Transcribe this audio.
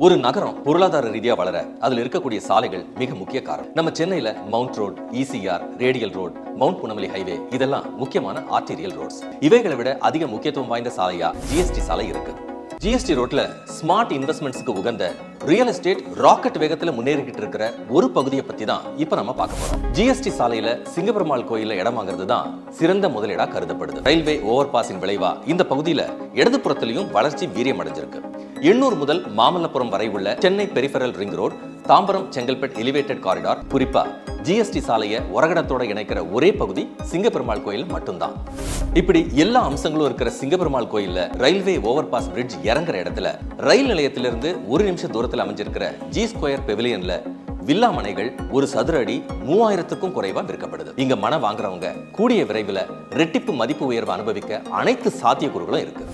ஒரு நகரம் பொருளாதார ரீதியா வளர அதுல இருக்கக்கூடிய சாலைகள் மிக முக்கிய காரணம். நம்ம சென்னையில Mount Road, ECR, radial road, Mount Poonamallee highway இதெல்லாம் முக்கியமான ஆர்டீரியல் ரோட்ஸ். இவைகளை விட அதிக முக்கியத்துவம் வாய்ந்த சாலையா ஜிஎஸ்டி சாலை இருக்கு. ஜிஎஸ்டி ரோட்ல ஸ்மார்ட் இன்வெஸ்ட்மெண்ட்ஸ்க்கு உகந்த ரியல் எஸ்டேட் ராக்கெட் வேகத்துல முன்னேறிக்கிட்டு இருக்கிற ஒரு பகுதியை பத்தி தான் இப்ப நம்ம பார்க்க போறோம். ஜிஎஸ்டி சாலையில சிங்கப்பெருமாள் கோயில்ல இடம் வாங்குறது தான் சிறந்த முதலீடா கருதப்படுது. ரயில்வே ஓவர் பாஸின் விளைவா இந்த பகுதியில இடதுபுறத்திலையும் வளர்ச்சி வீரியம் அடைஞ்சிருக்கு. 800 முதல் மாமல்லபுரம் வரை உள்ள Chennai peripheral ring road, Tambaram Chengalpet elevated corridor, குறிப்பா ஜிஎஸ்டி சாலையை ஒரகடத்தோட இணைக்கிற ஒரே பகுதி சிங்கப்பெருமாள் கோயில் மட்டும்தான். இப்படி எல்லா அம்சங்களும் இருக்கிற சிங்கப்பெருமாள் கோயில்ல ரயில்வே ஓவர் பாஸ் பிரிட்ஜ் இறங்குற இடத்துல ரயில் நிலையத்திலிருந்து 1 நிமிஷ தூரத்தில் அமைஞ்சிருக்கிற ஜி ஸ்கொயர் பெவிலியன்ல வில்லா மனைகள் ஒரு சதுர அடி 3000க்கும் குறைவா விற்கப்படுது. இங்க மனை வாங்குறவங்க கூடிய விரைவில் ரெட்டிப்பு மதிப்பு உயர்வு அனுபவிக்க அனைத்து சாத்தியக்கூறுகளும் இருக்கு.